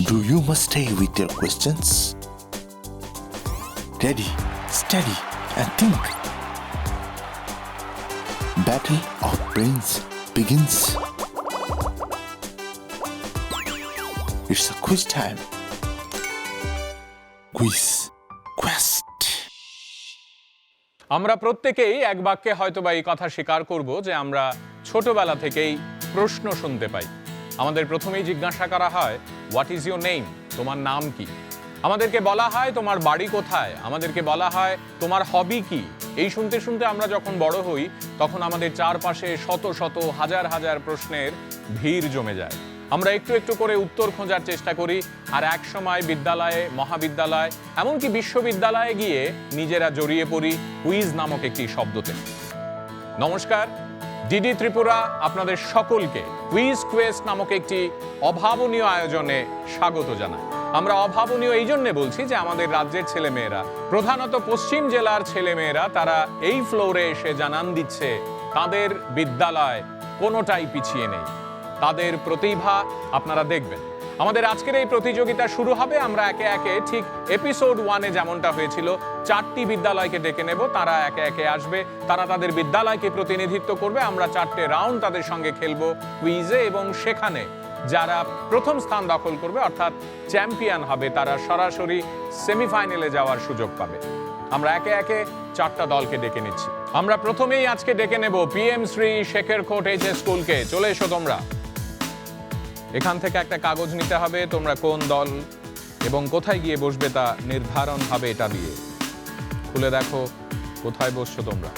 Do you must stay with your questions? Ready, steady, and think. Battle of Brains begins. It's a quiz time. Quiz Quest. আমরা প্রত্যেকেই এক বাক্যে হয়তোবা এই কথা স্বীকার করব যে আমরা ছোটবেলা থেকেই প্রশ্ন শুনতে পাই। আমাদের প্রথমেই জিজ্ঞাসা করা হয়, হোয়াট ইজ ইউর নেম? তোমার নাম কি? আমাদেরকে বলা হয় তোমার বাড়ি কোথায়, আমাদেরকে বলা হয় তোমার হবি কি। এই শুনতে শুনতে আমরা যখন বড় হই তখন আমাদের চারপাশে শত শত হাজার হাজার প্রশ্নের ভিড় জমে যায়। আমরা একটু একটু করে উত্তর খোঁজার চেষ্টা করি, আর এক সময় বিদ্যালয়ে, মহাবিদ্যালয়, এমনকি বিশ্ববিদ্যালয়ে গিয়ে নিজেরা জড়িয়ে পড়ি কুইজ নামক একটি শব্দতে। নমস্কার, ডিডি ত্রিপুরা আপনাদের সকলকে কুইজ কোয়েস্ট নামক একটি অভাবনীয় আয়োজনে স্বাগত জানায়। আমরা অভাবনীয় এই জন্যে বলছি যে আমাদের রাজ্যের ছেলেমেয়েরা, প্রধানত পশ্চিম জেলার ছেলেমেয়েরা, তারা এই ফ্লোরে এসে জানান দিচ্ছে তাদের বিদ্যালয় কোনোটাই পিছিয়ে নেই। তাদের প্রতিভা আপনারা দেখবেন। আমাদের আজকের এই প্রতিযোগিতা শুরু হবে, আমরা একে একে ঠিক এপিসোড 1-এ যেমনটা হয়েছিল 4টি বিদ্যালয়কে ডেকে নেব, তারা একে একে আসবে, তারা তাদের বিদ্যালয়কে প্রতিনিধিত্ব করবে। আমরা 4টে রাউন্ড তাদের সঙ্গে খেলবো কুইজে, এবং সেখানে যারা প্রথম স্থান দখল করবে অর্থাৎ চ্যাম্পিয়ন হবে, তারা সরাসরি সেমিফাইনালে যাওয়ার সুযোগ পাবে। আমরা একে একে 4টা দলকে ডেকে নিচ্ছি। আমরা প্রথমেই আজকে ডেকে নেব PM শ্রী শেখের কোট HS স্কুলকে। চলে এসো তোমরা। এখান থেকে একটা কাগজ নিতে হবে, তোমরা কোন দল এবং কোথায় গিয়ে বসবে তা নির্ধারণ হবে এটা দিয়ে। খুলে দেখো কোথায় বসছো তোমরা।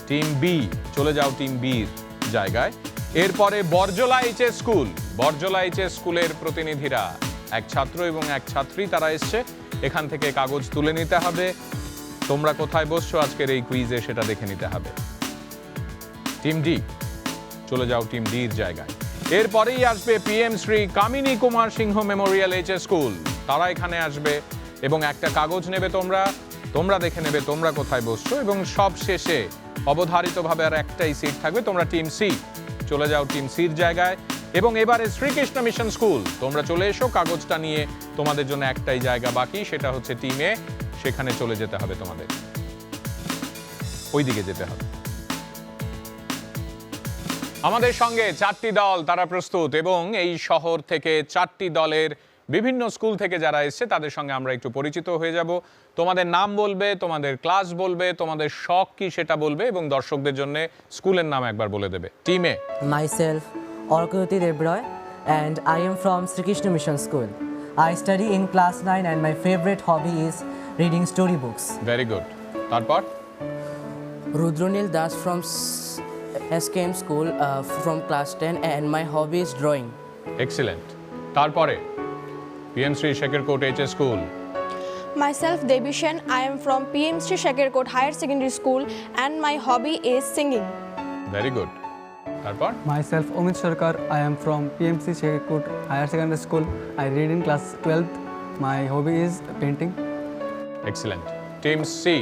টিম বি, চলে যাও টিম বির জায়গায়। এরপরে Borjala HS school. Borjala HS স্কুলের প্রতিনিধিরা, এক ছাত্র এবং এক ছাত্রী, তারা এসছে। এখান থেকে কাগজ তুলে নিতে হবে, তোমরা কোথায় বসছো আজকের এই কুইজে সেটা দেখে নিতে হবে। টিম ডি, চলে যাও টিম ডির জায়গায়। এরপরেই আসবে PM Shri Kamini Kumar Singha Memorial HS school. তারা এখানে আসবে এবং একটা কাগজ নেবে তোমরা, তোমরা দেখে নেবে তোমরা কোথায় বসছো, এবং সব শেষে অবধারিতভাবে আর একটাই সিট থাকবে। তোমরা টিম সি, চলে যাও টিম সির জায়গায়। এবং এবারে শ্রীকৃষ্ণ মিশন স্কুল, তোমরা চলে এসো। কাগজটা নিয়ে তোমাদের জন্য একটাই জায়গা বাকি, সেটা হচ্ছে টিম এ। সেখানে চলে যেতে হবে তোমাদের, ওইদিকে যেতে হবে। আমাদের সঙ্গে 4টি দল, তারা প্রস্তুত, এবং এই শহর থেকে 4টি দলের বিভিন্ন স্কুল থেকে যারা এসছে তাদের সঙ্গে আমরা একটু পরিচিত হয়ে যাব। তোমাদের নাম বলবে, তোমাদের ক্লাস বলবে, তোমাদের শখ কি সেটা বলবে, এবং দর্শকদের জন্য স্কুলের নাম একবার বলে দেবে। টিমে Myself, Orkoti Debroy, and I am from Sri Krishna Mission School. I study in class 9 and my favorite hobby is reading storybooks. Very good. তারপর Rudronil Das from SKM School from class 10 and my hobby is drawing. Excellent. তারপরে PM Shri শেখের কোট HS school. Myself Devi Shen, I am from PM Sri Shekhar Kot Higher Secondary School and my hobby is singing. Very good. তারপর Myself, Omid Sarkar. I am from PMC Shekhar Higher Secondary School. I read in class 12th. My hobby is painting. Excellent. Team C.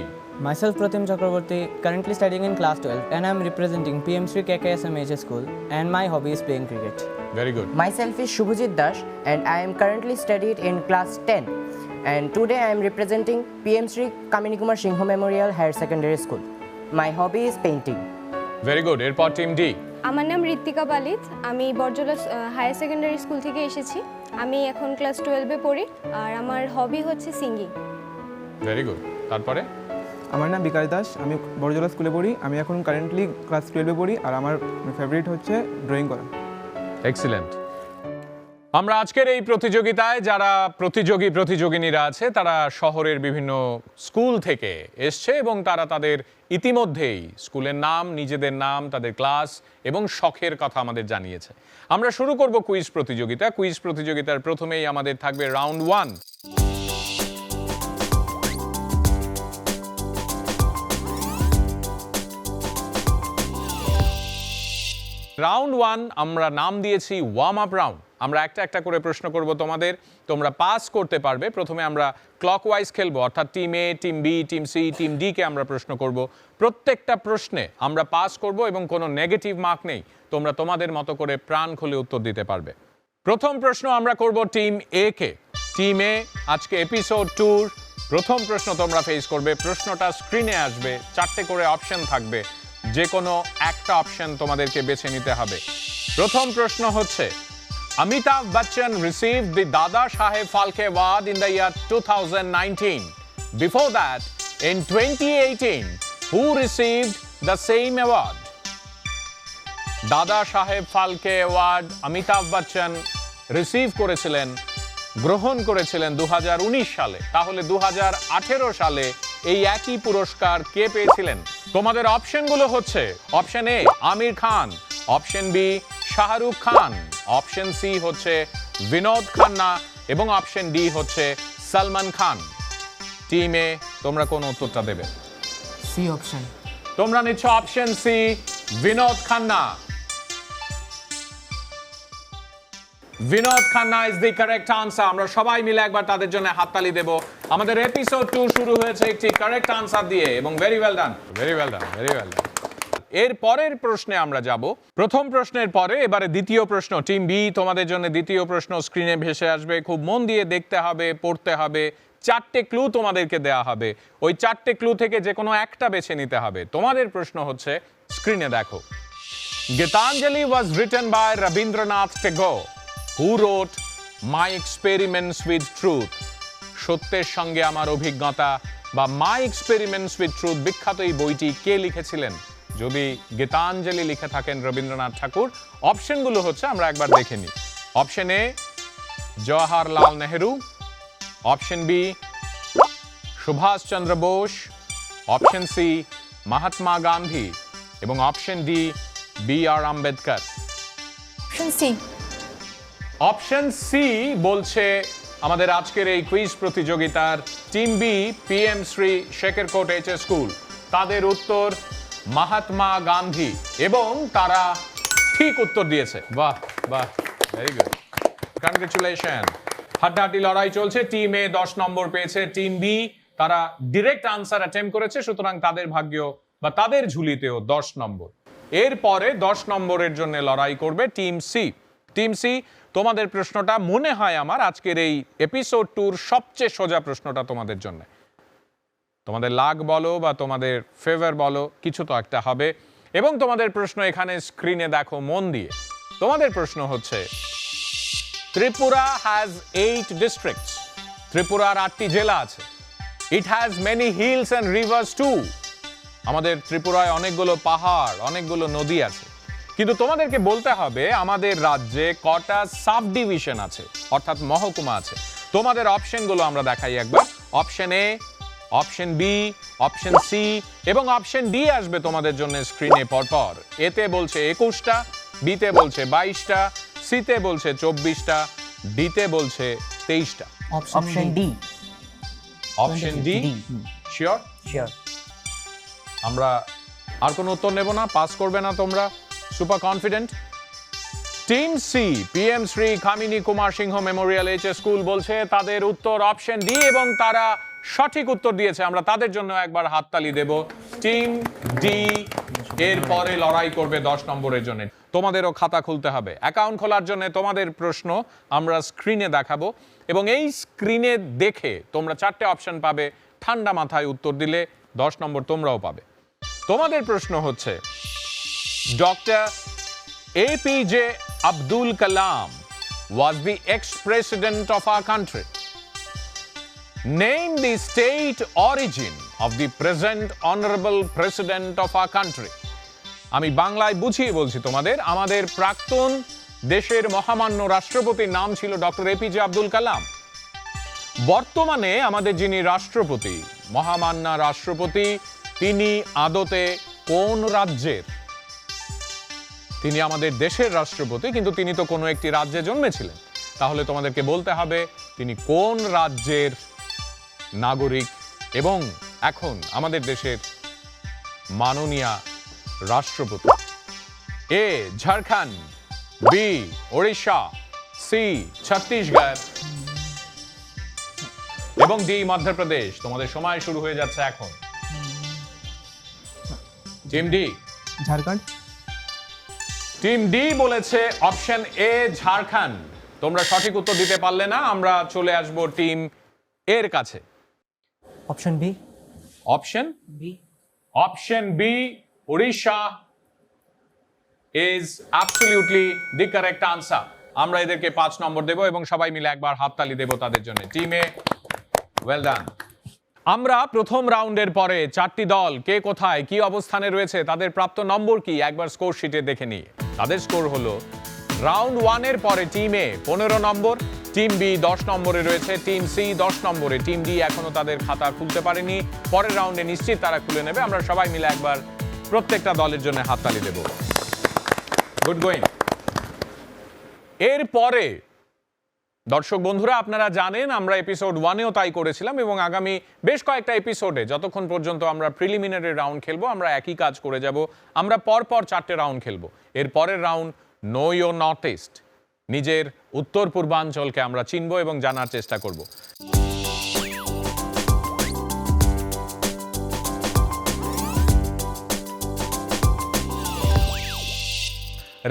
Myself, Pratim Chakraborty, currently studying in class 12 and I am representing PM Sri KKSM HS School and my hobby is playing cricket. Very good. Myself is Shubhajit Dash and I am currently studied in class 10 and today I am representing PM Sri Kamini Kumar Singho Memorial Higher Secondary School. My hobby is painting. Very good. এরপর team D. আমার নাম ঋত্বিকা পালিত, আমি Borjala higher secondary school থেকে এসেছি। আমি এখন class 12-এ পড়ি আর আমার হবি হচ্ছে সিঙ্গিং। Very good. তারপরে আমার নাম বিকাশ দাস, আমি বড়জলা স্কুলে পড়ি। আমি এখন কারেন্টলি ক্লাস 12-এ পড়ি আর আমার ফেভারিট হচ্ছে ড্রয়িং করা। এক্সিলেন্ট। আমরা আজকের এই প্রতিযোগিতায় যারা প্রতিযোগিনীরা আছে তারা শহরের বিভিন্ন স্কুল থেকে এসছে, এবং তারা তাদের ইতিমধ্যেই স্কুলের নাম, নিজেদের নাম, তাদের ক্লাস এবং শখের কথা আমাদের জানিয়েছে। আমরা শুরু করব কুইজ প্রতিযোগিতা। কুইজ প্রতিযোগিতার প্রথমেই আমাদের থাকবে রাউন্ড 1। রাউন্ড 1 আমরা নাম দিয়েছি ওয়ার্ম আপ রাউন্ড। আমরা একটা একটা করে প্রশ্ন করব তোমাদের, তোমরা পাস করতে পারবে। প্রথমে আমরা ক্লকওয়াইজ খেলবো, অর্থাৎ team A, team B, team C, team D কে আমরা প্রশ্ন করব। প্রত্যেকটা প্রশ্নে আমরা পাস করব এবং কোনো নেগেটিভ মার্ক নেই। তোমরা তোমাদের মতো করে প্রাণ খুলে উত্তর দিতে পারবে। প্রথম প্রশ্ন আমরা করব টিম এ কে। টিম এ আজকে এপিসোড 2 প্রথম প্রশ্ন তোমরা ফেস করবে। প্রশ্নটা স্ক্রিনে আসবে, 4টে করে অপশন থাকবে, যে কোনো একটা অপশন তোমাদেরকে বেছে নিতে হবে। প্রথম প্রশ্ন হচ্ছে, Amitabh Bachchan received the Dada Saheb Phalke Award in the year 2019. Before that, in 2018, who received the same award? দাদা সাহেব ফালকে অ্যাওয়ার্ড অমিতাভ বচ্চন রিসিভ করেছিলেন, গ্রহণ করেছিলেন 2019 সালে। তাহলে 2018 সালে এই একই পুরস্কার কে পেয়েছিলেন? তোমাদের অপশনগুলো হচ্ছে option A Aamir Khan, option B Shahrukh Khan, option C হচ্ছে বিনোদ খান্না এবং অপশন ডি হচ্ছে সলমান খান। টিমে তোমরা কোন উত্তরটা দেবে? C option. তোমরা নিচ্ছ option C Vinod Khanna. Vinod Khanna is the correct answer. আমরা সবাই মিলে একবার তাদের জন্য হাততালি দেব। আমাদের এপিসোড 2 শুরু হয়েছে একটি কারেক্ট আনসার দিয়ে এবং very well done, very well done, very well ডান। এর পরের প্রশ্নে আমরা যাব। প্রথম প্রশ্নের পরে এবারে দ্বিতীয় প্রশ্ন। টিম বি তোমাদের জন্য দ্বিতীয় প্রশ্ন স্ক্রিনে ভেসে আসবে। খুব মন দিয়ে দেখতে হবে, পড়তে হবে। 4টে ক্লু তোমাদেরকে দেয়া হবে, ওই 4টে ক্লু থেকে যে কোনো একটা বেছে নিতে হবে। তোমাদের প্রশ্ন হচ্ছে, স্ক্রিনে দেখো, Gitanjali was written by Rabindranath Tagore, who wrote my experiments with truth. সত্যের সঙ্গে আমার অভিজ্ঞতা বা মাই এক্সপেরিমেন্টস উইথ ট্রুথ বিখ্যাত এই বইটি কে লিখেছিলেন? যদি গীতাঞ্জলি লিখে থাকেন রবীন্দ্রনাথ ঠাকুর, অপশনগুলো হচ্ছে আমরা একবার দেখে নিই। Option A Jawaharlal Nehru, option B Subhash Chandra Bose, option C Mahatma Gandhi এবং option D B R Ambedkar. Option C. Option C বলছে আমাদের আজকের এই কুইজ প্রতিযোগিতার team B PM Shri Shekharkot HS school. তাদের উত্তর মহাত্মা গান্ধী এবং তারা ঠিক উত্তর দিয়েছে। বাহ বাহ, ভেরি গুড, কনগ্রাচুলেশন। হাড্ডাহাড্ডি লড়াই চলছে। টিম এ 10 নম্বর পেয়েছে, টিম বি তারা ডিরেক্ট আনসার অ্যাটেম্প্ট করেছে, সুতরাং তাদের ভাগ্য বা তাদের ঝুলিতেও 10 নম্বর। এরপরে 10 নম্বরের জন্য লড়াই করবে টিম সি। টিম সি, তোমাদের প্রশ্নটা মনে হয় আমার আজকের এই এপিসোড 2 সবচেয়ে সোজা প্রশ্নটা তোমাদের জন্য। তোমাদের লাক বলো বা তোমাদের ফেভার বলো, কিছু তো একটা হবে। এবং তোমাদের প্রশ্ন এখানে স্ক্রিনে দেখো মন দিয়ে। তোমাদের প্রশ্ন হচ্ছে, ত্রিপুরা হ্যাজ 8 ডিস্ট্রিক্টস। ত্রিপুরার 8টি জেলা আছে। It has many hills and rivers too. আমাদের ত্রিপুরায় অনেকগুলো পাহাড়, অনেকগুলো নদী আছে। কিন্তু তোমাদেরকে বলতে হবে আমাদের রাজ্যে কটা সাব ডিভিশন আছে, অর্থাৎ মহকুমা আছে। তোমাদের অপশনগুলো আমরা দেখাই একবার। Option A, option B, option C এবং অপশন ডি আসবে তোমাদের জন্য স্ক্রিনে পরপর। এতে বলছে 21টা, বিতে বলছে 22টা, সিতে বলছে 24টা, ডিতে বলছে 23টা। Option D. Option D sure? Sure. আমরা আর কোনো উত্তর নেব না, পাস করবে না তোমরা? Super confident? Team C PM Shri Kamini Kumar Singha memorial HS school বলছে তাদের উত্তর অপশন ডি এবং তারা সঠিক উত্তর দিয়েছে। আমরা তাদের জন্য একবার হাততালি দেব। টিম ডি এর পরে লড়াই করবে 10 নম্বরের জন্য। তোমাদেরও খাতা খুলতে হবে। অ্যাকাউন্ট খোলার জন্য তোমাদের প্রশ্ন আমরা স্ক্রিনে দেখাবো এবং এই স্ক্রিনে দেখে তোমরা 4টে অপশন পাবে। ঠান্ডা মাথায় উত্তর দিলে 10 নম্বর তোমরাও পাবে। তোমাদের প্রশ্ন হচ্ছে, doctor APJ Abdul Kalam was the ex-president of our country. Name the state origin of the present honorable president of our country. আমি বাংলায় বুঝিয়ে বলছি তোমাদের। আমাদের প্রাক্তন দেশের মহামান্য রাষ্ট্রপতির নাম ছিল ডক্টর APJ আব্দুল কালাম। বর্তমানে আমাদের যিনি রাষ্ট্রপতি, মহামান্য রাষ্ট্রপতি, তিনি আদতে কোন রাজ্যের? তিনি আমাদের দেশের রাষ্ট্রপতি, কিন্তু তিনি তো কোনো একটি রাজ্যে জন্মেছিলেন। তাহলে তোমাদেরকে বলতে হবে তিনি কোন রাজ্যের নাগরিক এবং এখন আমাদের দেশের মাননীয় রাষ্ট্রপতি। এ ঝাড়খণ্ড, বি ওড়িশা, সি ছত্তিশগড় এবং ডি মধ্যপ্রদেশ। তোমাদের সময় শুরু হয়ে যাচ্ছে এখন। Team D. Jharkhand. Team D বলেছে অপশন এ ঝাড়খণ্ড। তোমরা সঠিক উত্তর দিতে পারলে না, আমরা চলে আসব টিম এর কাছে। Option B. Option option B, Orissa is absolutely the correct answer. আমরা এদেরকে 5 নম্বর দেব এবং সবাই মিলে একবার হাততালি দেব তাদের জন্য। টিমে ওয়েল ডান। আমরা প্রথম রাউন্ডের পরে 4টি দল কে কোথায় কি অবস্থানে রয়েছে, তাদের প্রাপ্ত নম্বর কি একবার স্কোর শিটে দেখে নিই। তাদের স্কোর হলো রাউন্ড 1 এর পরে team A 15 number, team B 10 নম্বরে রয়েছে, টিম সি 10 নম্বরে, টিম ডি এখনো তাদের খাতা খুলতে পারেনি, পরের রাউন্ডে নিশ্চিত তারা খুলে নেবে। আমরা সবাই মিলে একবার প্রত্যেকটা দলের জন্য হাততালি দেব। Good going. এরপরে দর্শক বন্ধুরা, আপনারা জানেন আমরা এপিসোড 1-এও তাই করেছিলাম এবং আগামী বেশ কয়েকটা এপিসোডে যতক্ষণ পর্যন্ত আমরা প্রিলিমিনারি রাউন্ড খেলবো আমরা একই কাজ করে যাব। আমরা পরপর 4টে রাউন্ড খেলবো। এর পরের round know your north east, নিজের উত্তর পূর্বাঞ্চলকে আমরা চিনব এবং জানার চেষ্টা করব।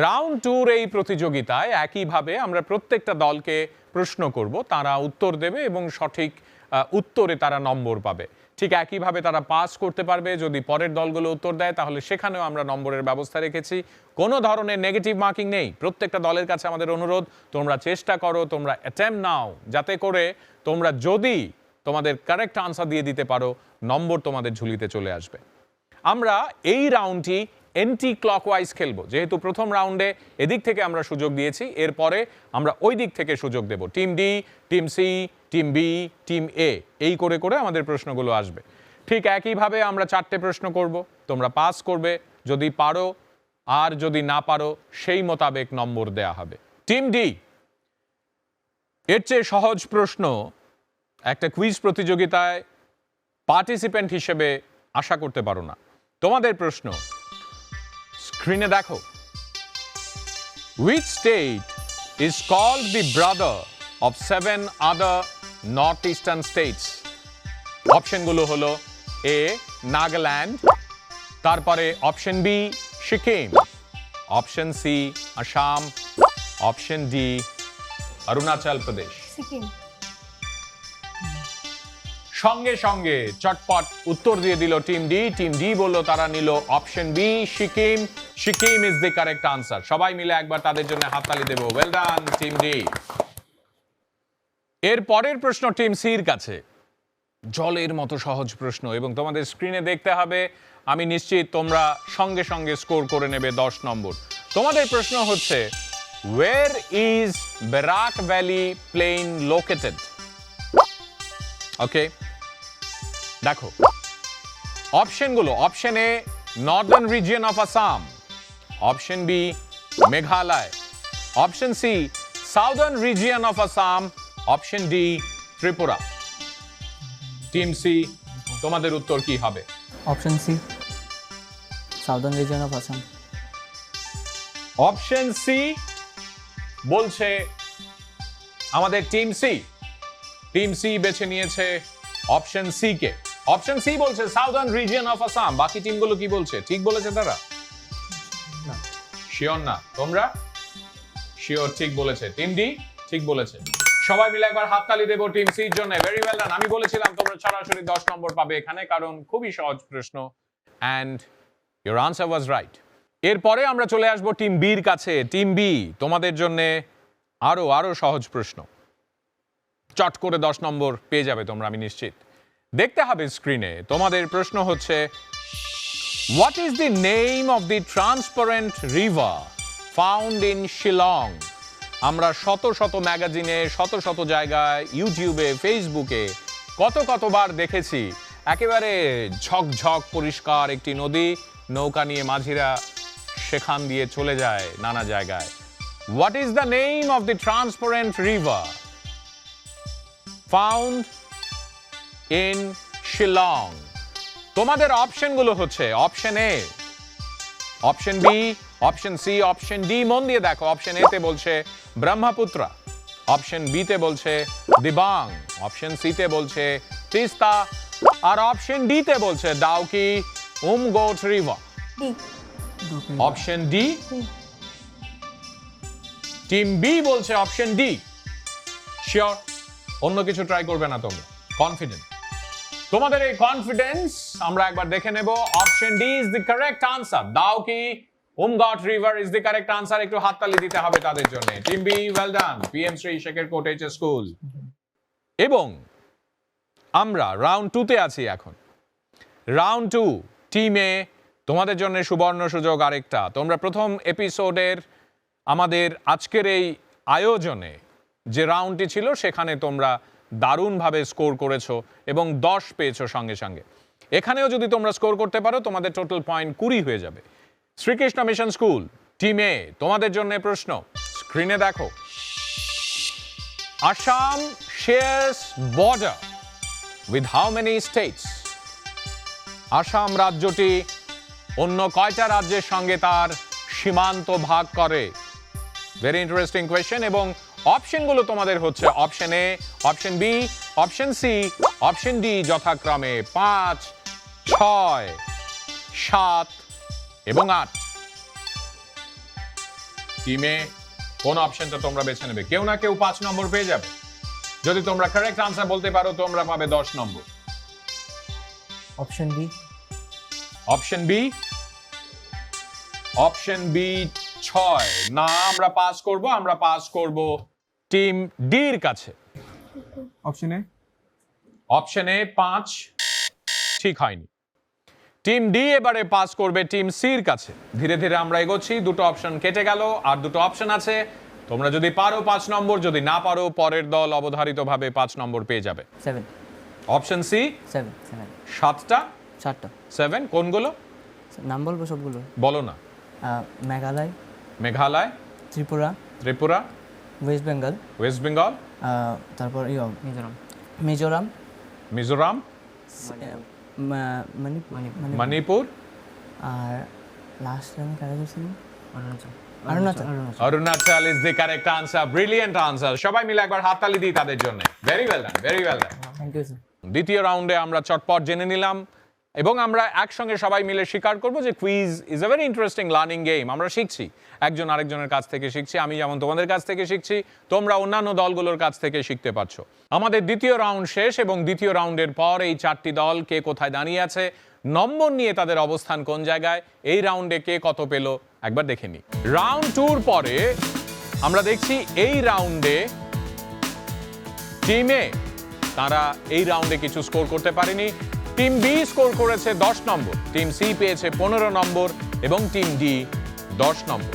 রাউন্ড 2-র এই প্রতিযোগিতায় একইভাবে আমরা প্রত্যেকটা দলকে প্রশ্ন করব, তারা উত্তর দেবে এবং সঠিক উত্তরে তারা নম্বর পাবে। ঠিক একইভাবে তারা পাস করতে পারবে। যদি পরের দলগুলো উত্তর দেয় তাহলে সেখানেও আমরা নম্বরের ব্যবস্থা রেখেছি। কোনো ধরনের নেগেটিভ মার্কিং নেই। প্রত্যেকটা দলের কাছে আমাদের অনুরোধ, তোমরা চেষ্টা করো, তোমরা অ্যাটেম্প নাও, যাতে করে তোমরা যদি তোমাদের কারেক্ট আনসার দিয়ে দিতে পারো নম্বর তোমাদের ঝুলিতে চলে আসবে। আমরা এই রাউন্ডটি এন্টি ক্লকওয়াইজ খেলবো। যেহেতু প্রথম রাউন্ডে এদিক থেকে আমরা সুযোগ দিয়েছি, এরপরে আমরা ওই দিক থেকে সুযোগ দেব। Team D, team C, team B, team A, এই করে করে আমাদের প্রশ্নগুলো আসবে। ঠিক একইভাবে আমরা 4টে প্রশ্ন করব, তোমরা পাস করবে যদি পারো, আর যদি না পারো সেই মোতাবেক নম্বর দেয়া হবে। টিম ডি, এর চেয়ে সহজ প্রশ্ন একটা কুইজ প্রতিযোগিতায় পার্টিসিপেন্ট হিসেবে আশা করতে পারো না। তোমাদের প্রশ্ন স্ক্রিনে দেখো। Which state is called the brother of 7 other northeastern states? অপশনগুলো হলো এ নাগাল্যান্ড, তারপরে option B Sikkim, option C Assam, option D Arunachal Pradesh. Sikkim. সঙ্গে সঙ্গে চটপট উত্তর দিয়ে দিল টিম ডি। টিম ডি বলল তারা নিল option B Sikkim. Sikkim is the correct answer. সবাই মিলে একবার তাদের জন্য হাততালি দেব। Well done team D. এর পরের প্রশ্ন টিম সির কাছে, জলের মতো সহজ প্রশ্ন এবং তোমাদের স্ক্রিনে দেখতে হবে। আমি নিশ্চিত তোমরা সঙ্গে সঙ্গে স্কোর করে নেবে 10 নম্বর। তোমাদের প্রশ্ন হচ্ছে, where is Barak valley plain located? Okay, দেখো অপশনগুলো। Option A northern region of Assam, option B Meghalaya, option C southern region of Assam, option D Tripura. Team C, তোমাদের উত্তর কি হবে? Option C. Southern region of Assam. Option C বলছে আমাদের টিম সি। টিম সি বেছে নিয়েছে অপশন সি কে। অপশন সি বলছে সাউদার্ন রিজিয়ন অফ আসাম। বাকি টিমগুলো কি বলছে? ঠিক বলেছে তারা? শিওর না? তোমরা শিওর? ঠিক বলেছে টিম ডি, ঠিক বলেছে। সবাই মিলে একবার হাততালি দেব টিম সির জন্য। ভেরি ওয়েল ডান। আমি বলেছিলাম তোমরা সরাসরি 10 নম্বর পাবে এখানে, কারণ খুবই সহজ প্রশ্ন and your answer was right. এরপরে আমরা চলে আসব টিম বির কাছে। টিম বি, তোমাদের জন্য আরো সহজ প্রশ্ন। চট করে 10 নম্বর পেয়ে যাবে তোমরা, আমি নিশ্চিত। দেখতে হবে স্ক্রিনে। তোমাদের প্রশ্ন হচ্ছে, what is the name of the transparent river found in Shillong? আমরা শত শত ম্যাগাজিনে, শত শত জায়গায়, ইউটিউবে, ফেসবুকে কতবার দেখেছি একেবারে ঝকঝক পরিষ্কার একটি নদী, নৌকা নিয়ে মাঝিরা সেখান দিয়ে চলে যায় নানা জায়গায়। What is the name of the transparent river found in Shillong? তোমাদের অপশনগুলো হচ্ছে option A, option B, option C, option D. মন দিয়ে দেখো। অপশন এ তে বলছে ব্রহ্মপুত্র, অপশন বি তে বলছে দিবাং, অপশন সি তে বলছে তিস্তা, আর অপশন ডি তে বলছে Dawki Umngot river. D. Option D team B বলছে অপশন ডি। শিওর? অন্য কিছু ট্রাই করবে না তোমরা? কনফিডেন্ট? তোমাদের এই কনফিডেন্স আমরা একবার দেখে নেব। Option D is the correct answer. দাও কি Umngot river is the correct answer? একটু হাততালি দিতে হবে তাদের জন্য। Team B well done, PM Shri শেখের কোট এইচএস স্কুল। এবং আমরা রাউন্ড 2 তে আছি এখন। রাউন্ড 2 টিমে তোমাদের জন্য সুবর্ণ সুযোগ আরেকটা। তোমরা প্রথম এপিসোডের আমাদের আজকের এই আয়োজনে যে রাউন্ডটি ছিল সেখানে তোমরা দারুণভাবে স্কোর করেছো এবং 10 পেয়েছো সঙ্গে সঙ্গে। এখানেও যদি তোমরা স্কোর করতে পারো তোমাদের টোটাল পয়েন্ট 20 হয়ে যাবে। শ্রীকৃষ্ণ মিশন স্কুল টিমে তোমাদের জন্য প্রশ্ন, স্ক্রিনে দেখো। Assam shares border with how many states? Assam রাজ্যটি অন্য কয়টা রাজ্যের সঙ্গে তার সীমান্ত ভাগ করে? Very interesting question. এবং অপশনগুলো তোমাদের হচ্ছে option A, option B, option C, option D, যথাক্রমে 5, 6, 7 এবং 8। টিমে কোন অপশনটা তোমরা বেছে নেবে? কেউ না কেউ 5 নম্বর পেয়ে যাবে। যদি তোমরা কারেক্ট আনসার বলতে পারো তোমরা পাবে 10 নম্বর। Option B. Option B? Option B 6 না, আমরা পাস করব। আমরা পাস করব টিম ডি এর কাছে। Option A. অপশন এ 5 ঠিক হয়নি। টিম ডি এবারে পাস করবে টিম সির কাছে। ধীরে ধীরে আমরা এগোচ্ছি। দুটো অপশন কেটে গেল, আর দুটো অপশন আছে। তোমরা যদি পারো 5 নম্বর, যদি না পারো পরের দল অবধারিতভাবে 5 নম্বর পেয়ে যাবে। 7 অপশন সি 7 7টা 7টা 7 কোনগুলো নাম বলবো সবগুলো? বলো না। মেঘালয়, মেঘালয়, ত্রিপুরা, ত্রিপুরা, ওয়েস্ট বেঙ্গল, ওয়েস্ট বেঙ্গল, তারপর মিজোরাম, মিজোরাম, মণিপুর, আর লাস্ট আমি কারা বলছিলাম? Arunachal. Arunachal is the correct answer. Brilliant answer. সবাই মিলে একবার হাততালি দিই তাদের জন্য। Very well done, very well done. Thank you sir. দ্বিতীয় রাউন্ডে আমরা চটপট জেনে নিলাম এবং আমরা একসঙ্গে সবাই মিলে স্বীকার করব যে quiz is a very interesting learning game. আমরা শিখছি, একজন আরেকজনের কাছ থেকে শিখছি। আমি যেমন তোমাদের কাছ থেকে শিখছি, তোমরা অন্যান্য দলগুলোর কাছ থেকে শিখতে পারছো। আমাদের দ্বিতীয় রাউন্ড শেষ এবং দ্বিতীয় রাউন্ডের পর এই 4টি দল কে কোথায় দাঁড়িয়ে আছে, নম্বর নিয়ে তাদের অবস্থান কোন জায়গায়, এই রাউন্ডে কে কত পেল একবার দেখে নিই। রাউন্ড 2 পরে আমরা দেখছি এই রাউন্ডে টিমে তারা এই রাউন্ডে কিছু স্কোর করতে পারেনি। টিম বি স্কোর করেছে 10 নম্বর, টিম সি পেয়েছে 15 নম্বর এবং টিম ডি 10 নম্বর।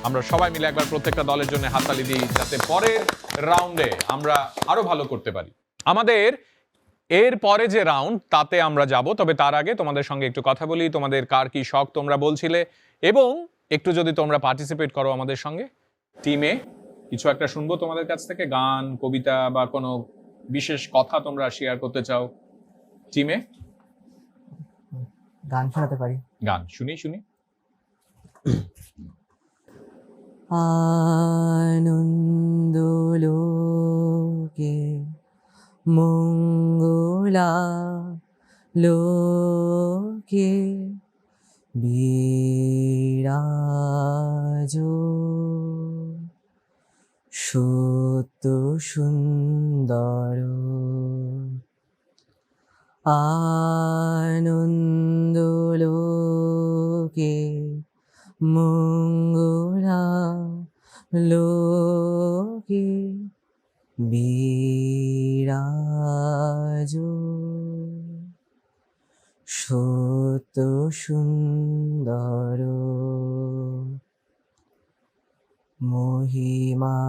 আমরা সবাই মিলে একবার প্রত্যেকটা দলের জন্য হাততালি দিই যাতে পরের রাউন্ডে আমরা আরো ভালো করতে পারি। আমাদের এর পরে যে রাউন্ড তাতে আমরা যাব, তবে তার আগে তোমাদের সঙ্গে একটু কথা বলি। তোমাদের কার কি শখ তোমরা বলছিলে, এবং একটু যদি তোমরা পার্টিসিপেট করো আমাদের সঙ্গে টিমে, কিছু একটা শুনবো তোমাদের কাছ থেকে, গান, কবিতা বা কোনো বিশেষ কথা তোমরা শেয়ার করতে চাও টিমে। গান শোনাতে পারি? গান শুনি। আনন্দ লোকে মঙ্গলা লোকে বিরাজ সত্য সুন্দর আনন্দ লোকে মঙ্গলা লোকে বিরাজ সত্য সুন্দর মহিমা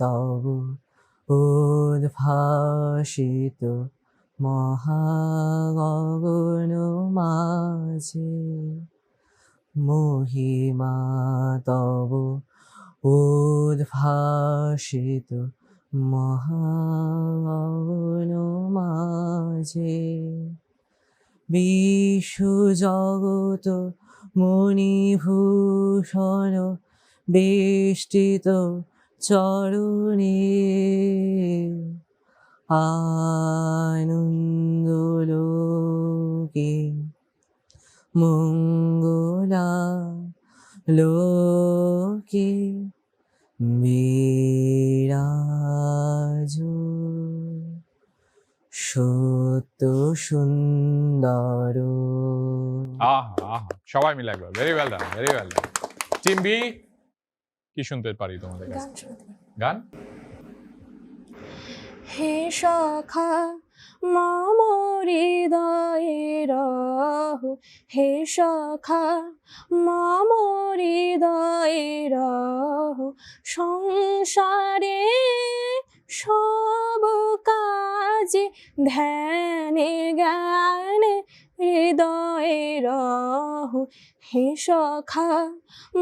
তব উদ্ভাসিত মহাগগন মাঝে মহিমা তব উদ্ভাসিত মহাগগন মাঝে বিশ্বজগৎ মণিভূষণ বেষ্টিত চরণে আনন্দ লোকে মঙ্গলা লোকে এত সুন্দর। সবাই মিলে একবার, very well done, very well done. Team B, কি শুনতে পারি তোমাদের কাছে? গান। হে সখা মম হৃদয়ে রহু, হে সখা মম হৃদয়ে রহু, সংসারে সব কাজে ধ্যানে জ্ঞানে হৃদয়ে রহু, হে সখা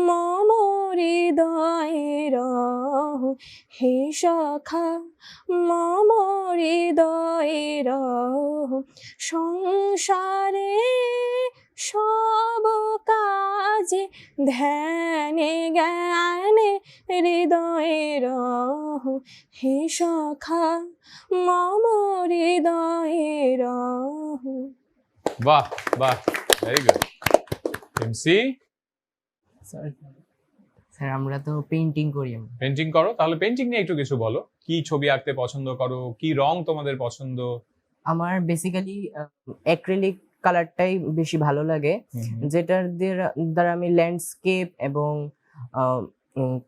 মম হৃদয়ে রহু, হে সখা মম হৃদয়ে রহু, সংসারে সব কাজে ধ্যানে জ্ঞানে হৃদয়ে রহু, হে সখা মম হৃদয়ে রহু। বাহ বাহ, very good. Team C. Sir আমরা তো পেইন্টিং করি। পেইন্টিং করো, তাহলে পেইন্টিং নিয়ে একটু কিছু বলো। কি ছবি আঁকতে পছন্দ করো, কি রং তোমাদের পছন্দ? আমার বেসিক্যালি অ্যাক্রিলিক কালারটাই বেশি ভালো লাগে, যেটার দ্বারা আমি ল্যান্ডস্কেপ এবং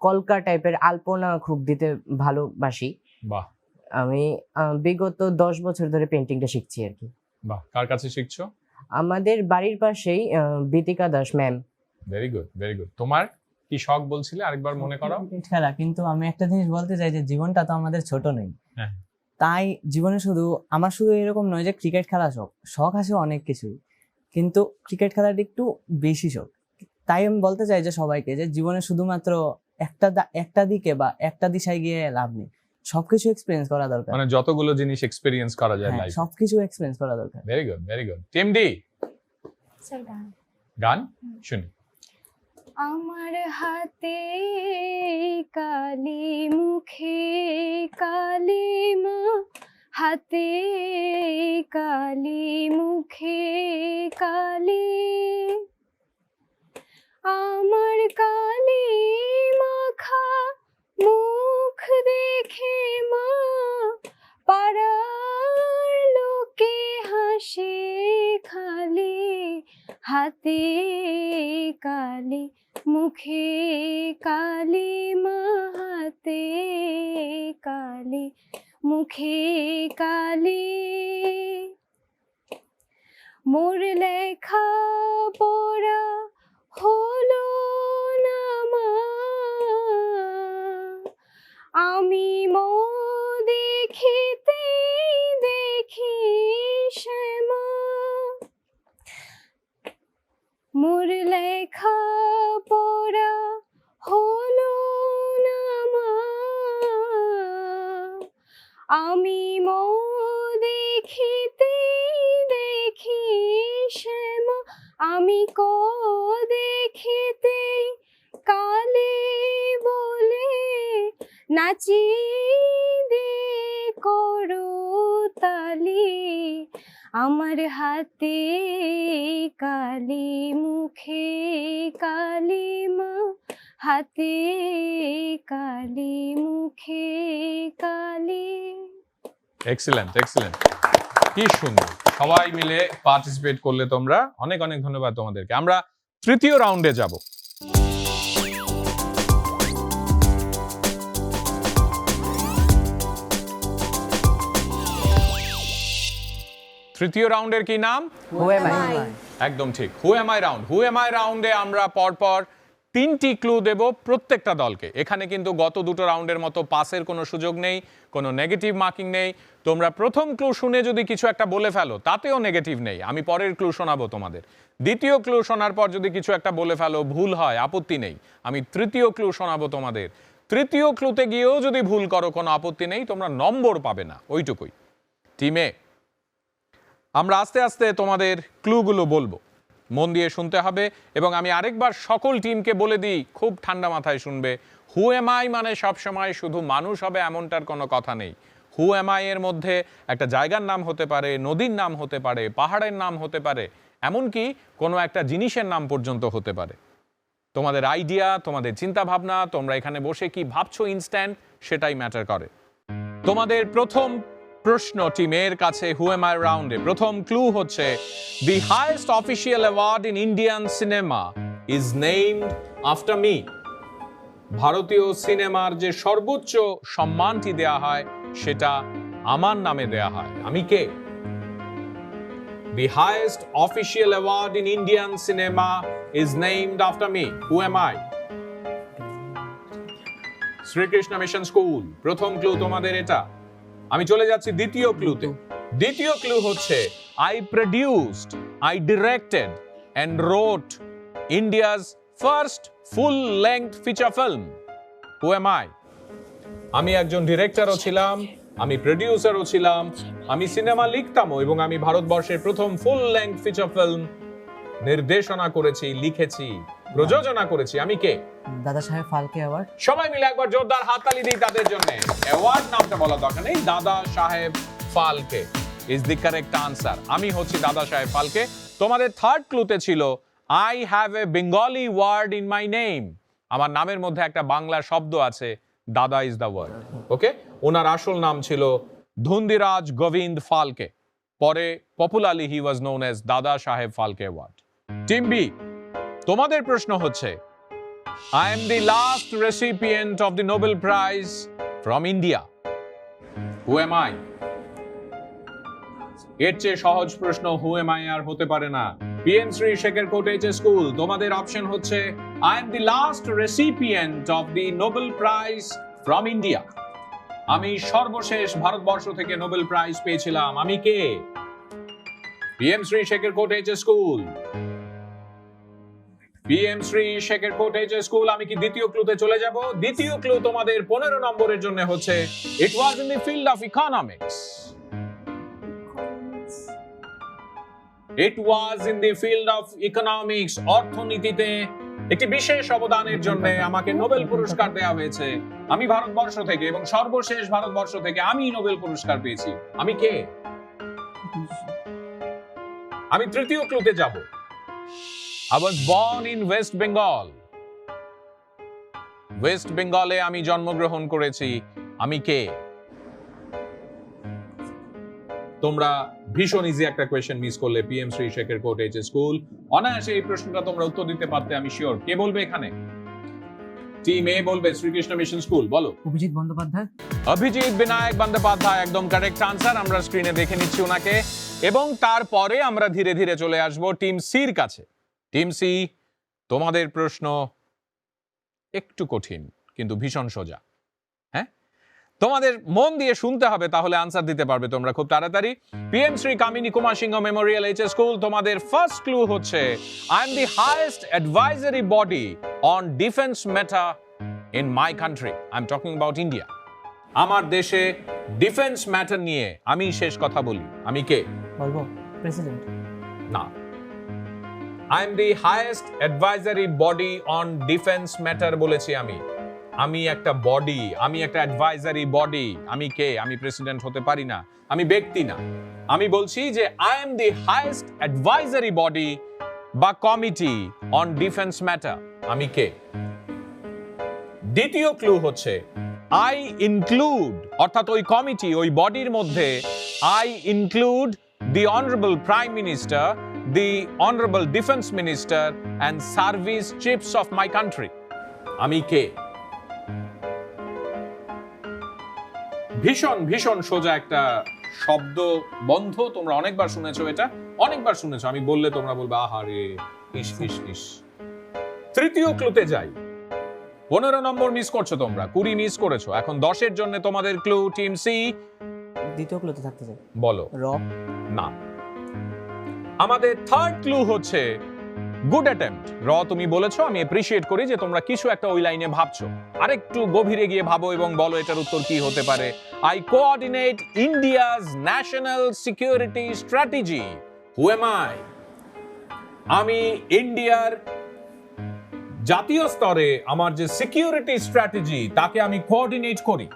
কলকা টাইপের আলপনা খুব দিতে ভালোবাসি। বাহ। আমি বিগত 10 বছর ধরে পেইন্টিংটা শিখছি আর কি। বাহ, কার কাছে শিখছো? আমাদের বাড়ির পাশেই Bithika Das ma'am. Very good, very good. তোমার কি শখ বলছিলে, আরেকবার মনে করো। ক্রিকেট খেলা, কিন্তু আমি একটা জিনিস বলতে চাই যে জীবনটা তো আমাদের ছোট নেই। হ্যাঁ। তাই জীবনে আমার শুধু এরকম নয় যে ক্রিকেট খেলা শখ আছে অনেক কিছুই, কিন্তু ক্রিকেট খেলাটা একটু বেশি শখ। তাই আমি বলতে চাই যে সবাইকে যে জীবনে শুধুমাত্র একটা দিকে বা একটা দিশায় গিয়ে লাভ নেই, সবকিছু এক্সপেরিয়েন্স করা দরকার। মানে যতগুলো জিনিস এক্সপেরিয়েন্স করা যায় লাইফে, সবকিছু এক্সপেরিয়েন্স করা দরকার। Very good, very good. Team D. Sir গান। গান শুনি। আমার হাতে কালি মুখে কালি মা, হাতে কালি মুখে কালি, আমার কালি মাখা মুখ দেখে মা পাড়ার লোকে হাসে খালি, হাতে কালি মুখে কালি মা, হাতে কালি মুখে কালি, মোর লেখা পড়া হলো না মা, আমি মো দেখিতে দেখি শ্যামা, মোর লেখা পড়া হলো না মা, আমি মো দেখিতে দেখি শ্যামা, আমি ক দেখিতে কালে বলে নাচি দে করো তালি, আমার হাতে কালি মুখে কালি মা, হাতে কালি মুখে কালি। Excellent, excellent. কি সুন্দর, সবাই মিলে পার্টিসিপেট করলে তোমরা। অনেক অনেক ধন্যবাদ তোমাদেরকে। আমরা তৃতীয় রাউন্ডে যাব। তৃতীয় রাউন্ডের কি নাম? Who am I. একদম ঠিক, who am I round. Who am I রাউন্ডে আমরা পরপর 3টি ক্লু দেব প্রত্যেকটা দলকে। এখানে কিন্তু গত দুটো রাউন্ডের মতো পাসের কোনো সুযোগ নেই, কোনো নেগেটিভ মার্কিং নেই। তোমরা প্রথম ক্লু শুনে যদি কিছু একটা বলে ফেলো তাতেও নেগেটিভ নেই, আমি পরের ক্লু শোনাবো তোমাদের। দ্বিতীয় ক্লু শোনার পর যদি কিছু একটা বলে ফেলো, ভুল হয়, আপত্তি নেই, আমি তৃতীয় ক্লু শোনাবো তোমাদের। তৃতীয় ক্লুতে গিয়েও যদি ভুল করো, কোনো আপত্তি নেই, তোমরা নম্বর পাবে না, ওইটুকুই। টিমে আমরা আস্তে আস্তে তোমাদের ক্লুগুলো বলবো, মন দিয়ে শুনতে হবে। এবং আমি আরেকবার সকল টিমকে বলে দিই, খুব ঠান্ডা মাথায় শুনবে। হু এম আই মানে সবসময় শুধু মানুষ হবে এমনটার কোনো কথা নেই। হু এম আই এর মধ্যে একটা জায়গার নাম হতে পারে, নদীর নাম হতে পারে, পাহাড়ের নাম হতে পারে, এমনকি কোনো একটা জিনিসের নাম পর্যন্ত হতে পারে। তোমাদের আইডিয়া, তোমাদের চিন্তা ভাবনা, তোমরা এখানে বসে কি ভাবছো ইনস্ট্যান্ট, সেটাই ম্যাটার করে। তোমাদের প্রথম প্রশ্ন টিমের কাছে হু এম আই রাউন্ডে। প্রথম ক্লু হচ্ছে the highest official award in Indian cinema is named after me. ভারতীয় সিনেমার যে সর্বোচ্চ সম্মানটি দেয়া হয় সেটা আমার নামে দেয়া হয়। আমি কে? The highest official award in Indian cinema is named after me. Who am I? Srikrishna mission school. প্রথম ক্লু তোমাদের এটা। আমি চলে যাচ্ছি দ্বিতীয় ক্লুতে। দ্বিতীয় ক্লু হচ্ছে I produced, I directed and wrote India's first full-length feature film. Who am I? আমি একজন ডিরেক্টরও ছিলাম, আমি প্রোডিউসারও ছিলাম, আমি সিনেমা লিখতামও এবং আমি ভারতবর্ষের প্রথম ফুল লেংথ ফিচার ফিল্ম নির্দেশনা করেছি, লিখেছি, প্রযোজনা করেছি। আমি কে? দাদা সাহেব ফালকে অ্যাওয়ার্ড। সবাই মিলে একবার জোরদার হাততালি দিই তাদের জন্য। অ্যাওয়ার্ড নামটা বলা দরকার নেই, Dada Saheb Phalke is the correct answer. আমি হচ্ছি দাদা সাহেব ফালকে। তোমাদের থার্ড ক্লুতে ছিল I have a Bengali word in my name. আমার নামের মধ্যে একটা বাংলা শব্দ আছে, Dada is the word. Okay, ওনার আসল নাম ছিল ধুন্দিরাজ গোবিন্দ ফালকে, পরে popularly he was known as Dada Saheb Phalke award. Team B, তোমাদের প্রশ্ন হচ্ছে I am the last recipient of the Nobel Prize from India. Who am I? এর চেয়ে সহজ প্রশ্ন who am I আর হতে পারে না। PM Shri Shekhar Kot HS school, তোমাদের অপশন হচ্ছে I am the last recipient of the Nobel Prize from India. আমি সর্বশেষ ভারতবর্ষ থেকে নোবেল প্রাইজ পেয়েছিলাম। আমি কে? PM Shri Shekhar Kot HS school. PM Shri Shekhar Kot HS school. আমি কি দ্বিতীয় ক্লুতে চলে যাব? দ্বিতীয় ক্লু তোমাদের 15 নম্বরের জন্য হচ্ছে it was in the field of economics. It was in the field of economics. অর্থনীতিতে একটি বিশেষ অবদানের জন্য আমাকে নোবেল পুরস্কার দেওয়া হয়েছে। আমি ভারতবর্ষ থেকে এবং সর্বশেষ ভারতবর্ষ থেকে আমি নোবেল পুরস্কার পেয়েছি। আমি কে? আমি তৃতীয় ক্লুতে যাব। I was born in West Bengal. West বেঙ্গলে আমি জন্মগ্রহণ করেছি। আমি কে? তোমরা ভীষণ ইজি একটা কোয়েশ্চেন মিস করলে। PM Shri Shekhar Kot HS school, অনায়াসে এই প্রশ্নটা তোমরা উত্তর দিতে পারতে আমি শিওর। কে বলবে এখানে? টিম এ বলবে শ্রীকৃষ্ণ মিশন স্কুল। বলো। অভিজিৎ বন্দ্যোপাধ্যায়। অভিজিৎ বিনায়ক বন্দ্যোপাধ্যায় একদম কারেক্ট আনসার। আমরা স্ক্রিনে দেখে নিচ্ছি ওনাকে এবং তারপরে আমরা ধীরে ধীরে চলে আসব টিম সির কাছে। টিম সি, তোমাদের প্রশ্ন একটু কঠিন কিন্তু ভীষণ সোজা। হ্যাঁ, তোমাদের মন দিয়ে শুনতে হবে, তাহলে আনসার দিতে পারবে তোমরা খুব তাড়াতাড়ি। PM Shri Kamini Kumar Singha memorial HS school, তোমাদের ফার্স্ট ক্লু হচ্ছে I am the highest advisory body on defence matter in my country. I am talking about India. আমার দেশে ডিফেন্স ম্যাটার নিয়ে আমি শেষ কথা বলি। আমি কে? বলবো প্রেসিডেন্ট। না, I am the highest advisory body on defense matter বলেছি আমি। আমি একটা বডি, আমি একটা অ্যাডভাইজারি বডি। আমি কে? আমি প্রেসিডেন্ট হতে পারি না, আমি ব্যক্তি না। আমি বলছি যে I am the highest advisory body বা কমিটি on defense matter। আমি কে? দ্বিতীয় ক্লু হচ্ছে I include, অর্থাৎ ওই কমিটি, ওই বডির মধ্যে I include the honorable prime minister, the honorable defense minister and service chiefs of my country. আমি কে? ভীষণ ভীষণ সোজা একটা শব্দ বন্ধ। তোমরা অনেকবার শুনেছো, এটা অনেকবার শুনেছো। আমি বললে তোমরা বলবে আহারে ইস ইস ইস। তৃতীয় ক্লুতে যাই। 15 নম্বর মিস করছো তোমরা, 20 মিস করেছো। এখন 10-এর জন্য তোমাদের ক্লু। টিম সি, দ্বিতীয় ক্লুতে থাকতে চাই। বলো। র। না, আমাদের থার্ড ক্লু হচ্ছে গুড অ্যাটেম্পট। র তুমি বলেছো, আমি অ্যাপ্রিশিয়েট করি যে তোমরা কিছু একটা ওই লাইনে ভাবছো। আরেকটু গভীরে গিয়ে ভাবো এবং বলো এটার উত্তর কি হতে পারে। I coordinate India's national security strategy. Who am I? আমি ইন্ডিয়ার জাতীয় স্তরে আমার যে সিকিউরিটি স্ট্র্যাটেজি তাকে আমি কোঅর্ডিনেট করি।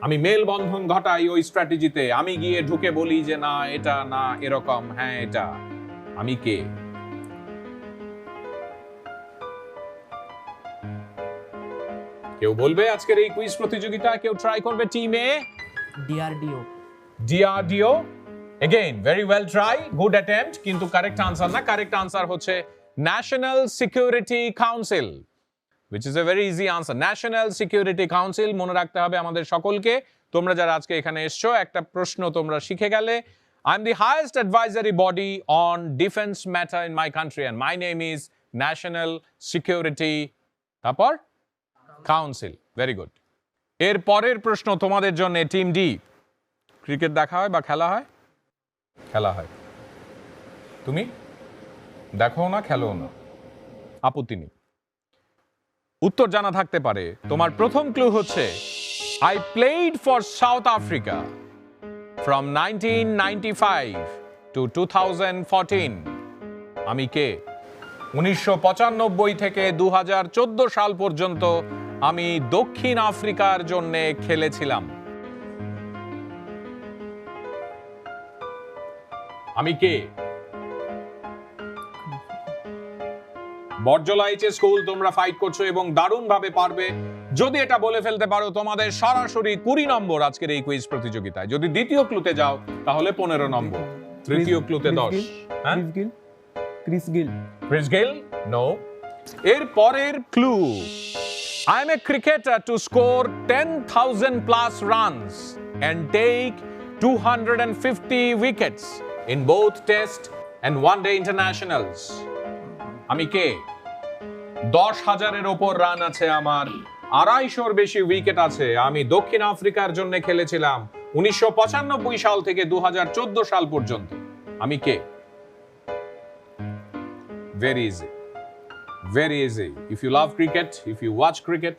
আমি মেলবন্ধন ঘটাই ওই স্ট্র্যাটেজিতে। আমি গিয়ে ঢুকে বলি যে না এটা না এরকম, হ্যাঁ এটা। আমি কে? কেউ বলবে আজকের এই কুইজ প্রতিযোগিতা? কেউ ট্রাই করবে? টিমে DRDO. DRDO again very well try, good attempt, কিন্তু কারেক্ট আনসার না, কারেক্ট আনসার হচ্ছে national security council, which is a very easy answer. National security council মনে রাখতে হবে আমাদের সকলকে। তোমরা যারা আজকে এখানে এসছো একটা প্রশ্ন তোমরা শিখে গেলে। I am the highest advisory body on defense matter in my country and my name is National Security তারপর কাউন্সিল। Very good. এর পরের প্রশ্ন তোমাদের জন্য টিম ডি। ক্রিকেট দেখা হয় বা খেলা হয়? খেলা হয়। তুমি দেখো না, খেলো না, আপত্তি নেই। উত্তর জানা থাকতে পারে। তোমার প্রথম ক্লু হচ্ছে I played for South Africa from 1995 to 2014. আমি কে? 1995 থেকে 2014 সাল পর্যন্ত আমি দক্ষিণ আফ্রিকার জন্য খেলেছিলাম। আমি কে? বর্জলা এইচএস স্কুল, তোমরা ফাইট করছো এবং দারুণভাবে পারবে। যদি এটা বলে ফেলতে পারো তোমাদের সরাসরি 20 নম্বর আজকের এই কুইজ প্রতিযোগিতায়। যদি দ্বিতীয় ক্লুতে যাও তাহলে 15 নম্বর, তৃতীয় ক্লুতে 10। Chris Gayle? নো। এর পরের clue, I am a cricketer to score 10,000 plus runs and take 250 wickets in both test and one-day internationals. আমি কে? 10,000-এর ওপর রান আছে আমার, 250-র বেশি উইকেট আছে। আমি দক্ষিণ আফ্রিকার জন্য খেলেছিলাম 1995 সাল থেকে 2014 সাল পর্যন্ত। আমি কে? Very easy. Very easy. If you love cricket, if you watch cricket,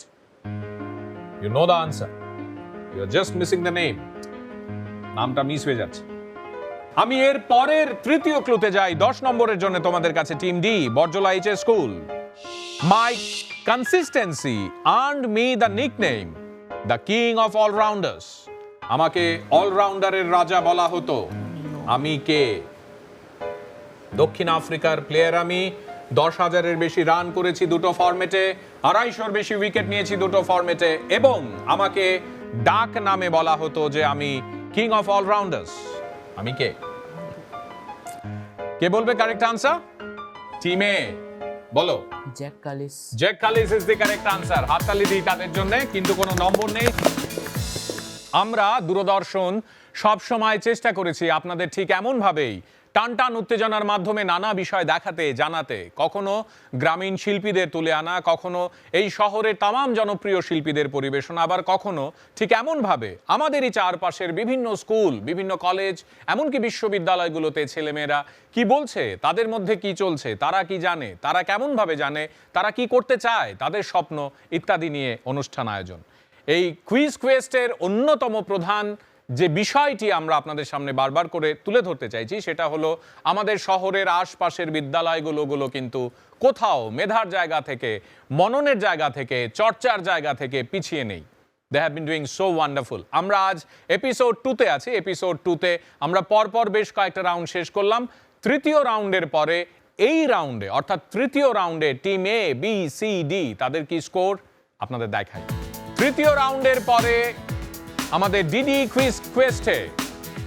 you know the answer. You're just missing the name. নামটা মিস হয়ে যাচ্ছে। আমি এর পরের তৃতীয় ক্লুতে যাই 10 নম্বরের জন্য তোমাদের কাছে টিম ডি, বর্জলা HS school. My consistency earned me the nickname the king of all-rounders. আমাকে অলরাউন্ডারের রাজা বলা হতো। আমি কে? দক্ষিণ আফ্রিকার প্লেয়ার আমি, 10,000-এর বেশি রান করেছি দুটো ফরম্যাটে, 250-র বেশি উইকেট নিয়েছি দুটো ফরম্যাটে এবং আমাকে ডাক নামে বলা হতো যে আমি কিং অফ অলরাউন্ডার্স। আমি কে? কে বলবে কারেক্ট আনসার? টিমে বলো। Jack কালিস। Jack কালিস is the correct answer. হাততালি দিই তাদের জন্য, কিন্তু কোনো নম্বর নেই। আমরা দূরদর্শন সব সময় চেষ্টা করেছি আপনাদের ঠিক এমন ভাবেই টান টান উত্তেজনার মাধ্যমে নানা বিষয় দেখাতে, জানাতে, কখনো গ্রামীণ শিল্পীদের তুলে আনা, কখনো এই শহরের তামাম জনপ্রিয় শিল্পীদের পরিবেশনা, আবার কখনো ঠিক এমনভাবে আমাদেরই চারপাশের বিভিন্ন স্কুল, বিভিন্ন কলেজ, এমনকি বিশ্ববিদ্যালয়গুলোতে ছেলেমেয়েরা কি বলছে, তাদের মধ্যে কি চলছে, তারা কি জানে, তারা কেমনভাবে জানে, তারা কি করতে চায়, তাদের স্বপ্ন ইত্যাদি নিয়ে অনুষ্ঠান আয়োজন। এই কুইজ কোয়েস্টের অন্যতম প্রধান যে বিষয়টি আমরা আপনাদের সামনে বারবার করে তুলে ধরতে চাইছি সেটা হলো আমাদের শহরের আশপাশের বিদ্যালয়গুলো কিন্তু কোথাও মেধার জায়গা থেকে, মননের জায়গা থেকে, চর্চার জায়গা থেকে পিছিয়ে নেই। They have been doing so wonderful. আমরা আজ এপিসোড 2-তে আছি। এপিসোড 2-তে আমরা পরপর বেশ কয়েকটা রাউন্ড শেষ করলাম। তৃতীয় রাউন্ডের পরে এই রাউন্ডে অর্থাৎ তৃতীয় রাউন্ডে team A, B, C, D তাদের কি স্কোর আপনাদের দেখাই। তৃতীয় রাউন্ডের পরে আমাদের ডিডি কুইজ কোয়েস্টে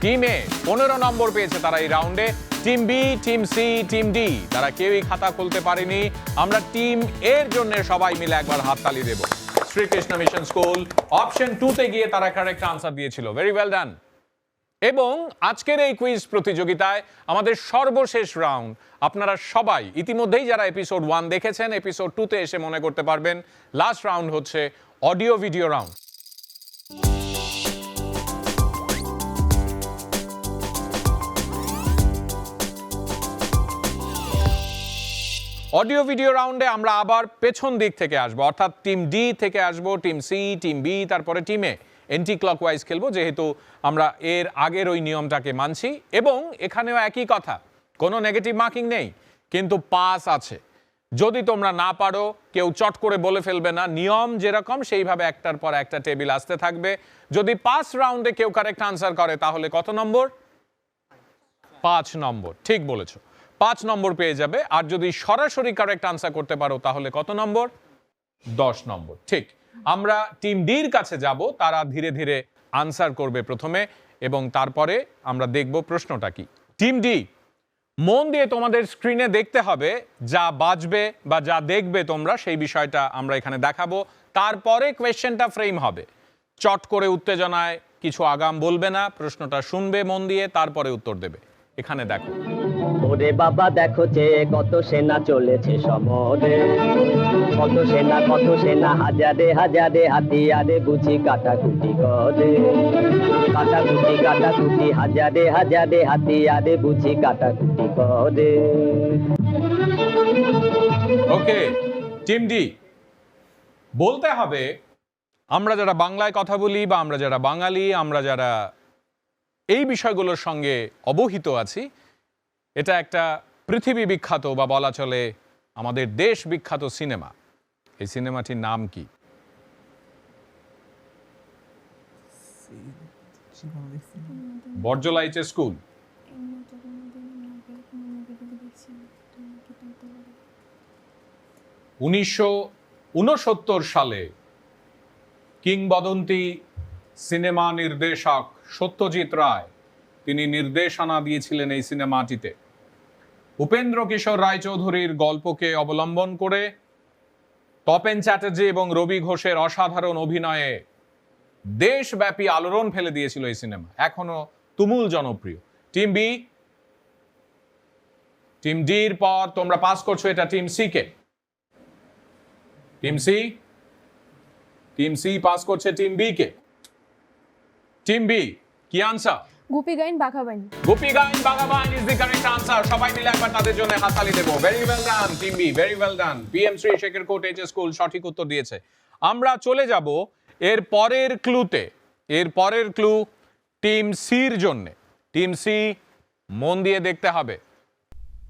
টিম এ 15 নম্বর পেয়েছে তারা এই রাউন্ডে। Team B, team C, team D তারা কেউই খাতা খুলতে পারেনি। আমরা টিম এর জন্য সবাই মিলে একবার হাততালি দেব। শ্রীকৃষ্ণ মিশন স্কুল অপশন 2-তে গিয়ে তারা কারেক্ট আনসার দিয়েছিল। ভেরি ওয়েল ডান। এবং আজকের এই কুইজ প্রতিযোগিতায় আমাদের সর্বশেষ রাউন্ড, আপনারা সবাই ইতিমধ্যেই যারা এপিসোড 1 দেখেছেন, এপিসোড 2-তে এসে মনে করতে পারবেন লাস্ট রাউন্ড হচ্ছে audio video round. Audio video রাউন্ডে আমরা আবার পেছন দিক থেকে আসবো, অর্থাৎ টিম ডি থেকে আসবো, টিম সি, টিম বি, তারপরে টিম এ। এন্টি ক্লকওয়াইজ খেলবো, যেহেতু আমরা এর আগের ওই নিয়মটাকে মানছি। এবং এখানেও একই কথা, কোনো নেগেটিভ মার্কিং নেই, কিন্তু পাস আছে। যদি তোমরা না পারো কেউ চট করে বলে ফেলবে না, নিয়ম যেরকম সেইভাবে একটার পর একটা টেবিল আসতে থাকবে। যদি পাস রাউন্ডে কেউ কারেক্ট আনসার করে তাহলে কত নম্বর? 5 নম্বর। ঠিক বলেছো, 5 নম্বর পেয়ে যাবে। আর যদি সরাসরি কারেক্ট আনসার করতে পারো তাহলে কত নম্বর? 10 নম্বর। ঠিক। আমরা টিম ডির কাছে যাব, তারা ধীরে ধীরে আনসার করবে প্রথমে এবং তারপরে আমরা দেখব প্রশ্নটা কি। টিম ডি, মন দিয়ে তোমাদের স্ক্রিনে দেখতে হবে, যা বাজবে বা যা দেখবে তোমরা সেই বিষয়টা আমরা এখানে দেখাবো, তারপরে কোয়েশ্চেনটা ফ্রেম হবে। চট করে উত্তেজনায় কিছু আগাম বলবে না, প্রশ্নটা শুনবে মন দিয়ে, তারপরে উত্তর দেবে। এখানে দেখো। ওরে বাবা দেখো যে কত সেনা চলেছে সমরে, কত সেনা হাজারে হাজারে হাতিয়ারে বুঝি কাটাকুটি করে, কাটাকুটি হাজারে হাজারে হাতিয়ারে বুঝি কাটাকুটি করে। ওকে টিম ডি, বলতে হবে আমরা যারা বাংলায় কথা বলি বা আমরা যারা বাঙালি, আমরা যারা এই বিষয়গুলোর সঙ্গে অবহিত আছি, এটা একটা পৃথিবী বিখ্যাত বা বলা চলে আমাদের দেশ বিখ্যাত সিনেমা। এই সিনেমাটির নাম কি? বর্জলা এইচএস স্কুল। উনিশশো 1969 সালে কিংবদন্তি সিনেমা নির্দেশক সত্যজিৎ রায় তিনি নির্দেশনা দিয়েছিলেন এই সিনেমাটিতে। উপেন্দ্র কিশোর রায়চৌধুরীর গল্পকে অবলম্বন করে তপেন চ্যাটার্জি এবং রবি ঘোষের অসাধারণ অভিনয়ে দেশব্যাপী আলোড়ন ফেলে দিয়েছিল এই সিনেমা, এখনো তুমুল জনপ্রিয়। টিম বি, টিম ডির পর তোমরা পাস করছো, এটা টিম সি কে। টিম সি পাস করছে টিম বি কে। টিম বি কি answer? Goopy Gyne Bagha Byne. Goopy Gyne Bagha Byne is the correct answer. সবাই মিলে একবার তাদের জন্য হাততালি দেব। Very well done team B, very well done. PM3 Shekharkot HS school সঠিক উত্তর দিয়েছে। আমরা চলে যাব এর পরের ক্লুতে। এর পরের ক্লু টিম সির জন্য। টিম সি, মন দিয়ে দেখতে হবে।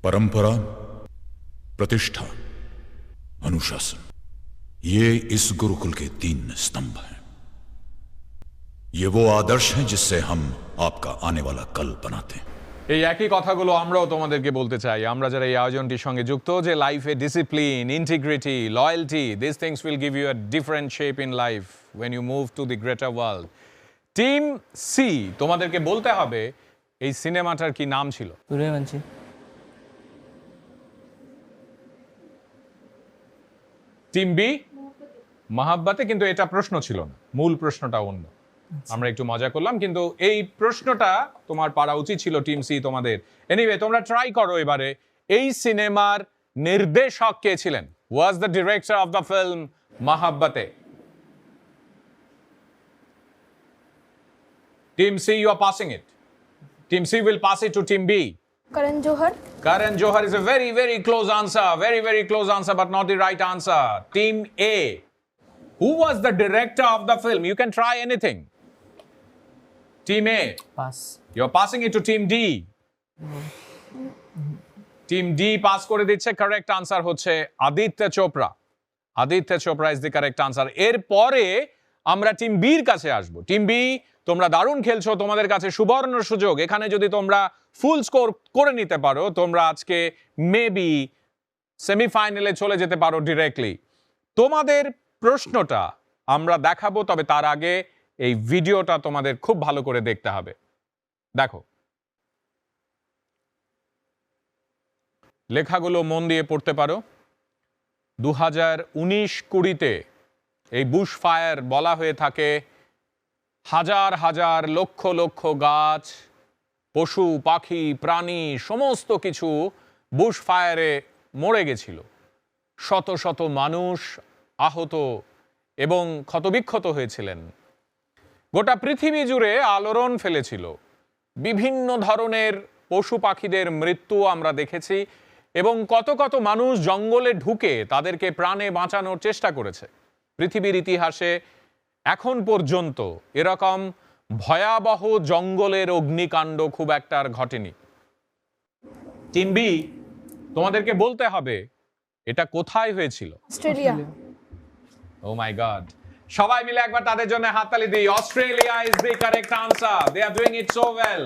परंपरा, प्रतिष्ठा, अनुशासन, ये इस गुरुकुल के 3 स्तंभ हैं। ये वो आदर्श हैं जिससे हम आपका आने वाला कल बनाते हैं। এই একই কথাগুলো আমরাও তোমাদেরকে বলতে চাই, আমরা যারা এই আয়োজনটির সঙ্গে যুক্ত, যে লাইফে discipline, integrity, loyalty, this things will give you a different shape in life when you move to the greater world. Team C, তোমাদেরকে বলতে হবে এই সিনেমাটার কি নাম ছিল? সূর্যবংশী। টিম বি মহাব্বাতে, কিন্তু এটা প্রশ্ন ছিল না, মূল প্রশ্নটা অন্য। আমরা একটু মজা করলাম, কিন্তু এই প্রশ্নটা তোমার পারা উচিত ছিল টিম সি তোমাদের। এনিওয়ে, তোমরা ট্রাই করো এবারে। এই সিনেমার নির্দেশক কে ছিলেন? Was the director of the film Mohabbatein? Team C, you are passing it. Team C will pass it to Team B. Karan Johar. Karan Johar is a very, very close answer. Very, very close answer, but not the right answer. Team A. Who was the director of the film? You can try anything. Team A. Pass. You're passing it to Team D. Team D pass করে দিচ্ছে। Correct answer হচ্ছে Aditya Chopra. Aditya Chopra is the correct answer. এরপরে আমরা team বির কাছে আসবো। Team B, তোমরা দারুণ খেলছো, তোমাদের কাছে সুবর্ণ সুযোগ। এখানে যদি তোমরা ফুল স্কোর করে নিতে পারো, তোমরা আজকে মেবি সেমিফাইনালে চলে যেতে পারো ডিরেক্টলি। তোমাদের প্রশ্নটা আমরা দেখাবো, তবে তার আগে এই ভিডিওটা তোমাদের খুব ভালো করে দেখতে হবে। দেখো, লেখাগুলো মন দিয়ে পড়তে পারো। 2019-20 এই বুশ ফায়ার বলা হয়ে থাকে হাজার হাজার লক্ষ লক্ষ গাছ, পশু পাখি, প্রাণী সমস্ত কিছু বুশ ফায়ারে মরে গেছিল। শত শত মানুষ আহত এবং ক্ষতবিক্ষত হয়েছিলেন। গোটা পৃথিবী জুড়ে আলোড়ন ফেলেছিল। বিভিন্ন ধরনের পশু পাখিদের মৃত্যু আমরা দেখেছি এবং কত কত মানুষ জঙ্গলে ঢুকে তাদেরকে প্রাণে বাঁচানোর চেষ্টা করেছে। পৃথিবীর ইতিহাসে এখন পর্যন্ত এরকম ভয়াবহ জঙ্গলের অগ্নিকাণ্ড খুব একটা আর ঘটেনি। টিম বি, তোমাদেরকে বলতে হবে এটা কোথায় হয়েছিল? অস্ট্রেলিয়া। ও মাই গড, সবাই মিলে একবার তাদের জন্য হাততালি দিই। Australia is the correct answer. They are doing it so well.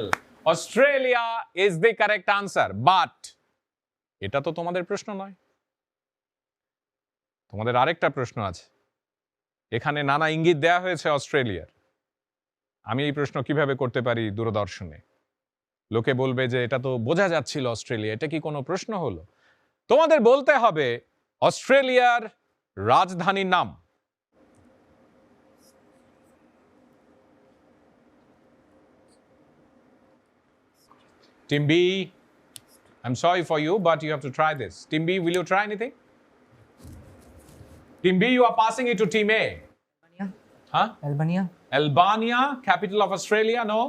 Australia is the correct answer. But এটা তো তোমাদের প্রশ্ন নয়, তোমাদের আরেকটা প্রশ্ন আছে। এখানে নানা ইঙ্গিত দেয়া হয়েছে অস্ট্রেলিয়ার। আমি এই প্রশ্ন কিভাবে করতে পারি দূরদর্শনে? লোকে বলবে যে এটা তো বোঝা যাচ্ছিল অস্ট্রেলিয়া, এটা কি কোনো প্রশ্ন হলো? তোমাদের বলতে হবে অস্ট্রেলিয়ার রাজধানীর নাম। Team B, I'm sorry for you, but you have to try this. Team B, will you try anything? Team B, you are passing it to Team A. Huh? Albania. Albania, capital of Australia, no?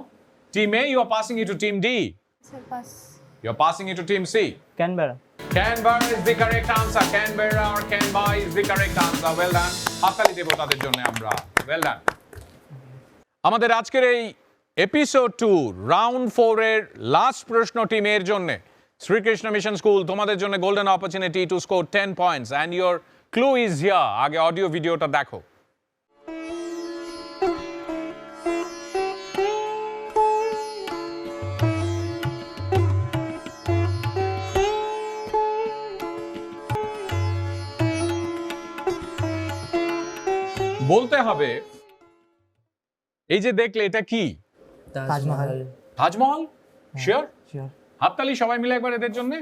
Team A, you are passing it to Team D. Sir, pass. You're passing it to Team C. Canberra. Canberra is the correct answer. Canberra or Canberra is the correct answer. Well done. হাততালি দেব তাদের জন্য আমরা। Well done. আমাদের আজকের এই episode 2 round 4 এর last প্রশ্ন টিমের জন্য শ্রীকৃষ্ণ মিশন স্কুল তোমাদের জন্য golden opportunity to score 10 points and your clue is here. আগে অডিও ভিডিওটা দেখো। বলতে হবে এই যে দেখলে এটা কি? তাজমহল। তাজমহল? শিওর? Sure. হাততালি সবাই মিলে একবার এদের জন্য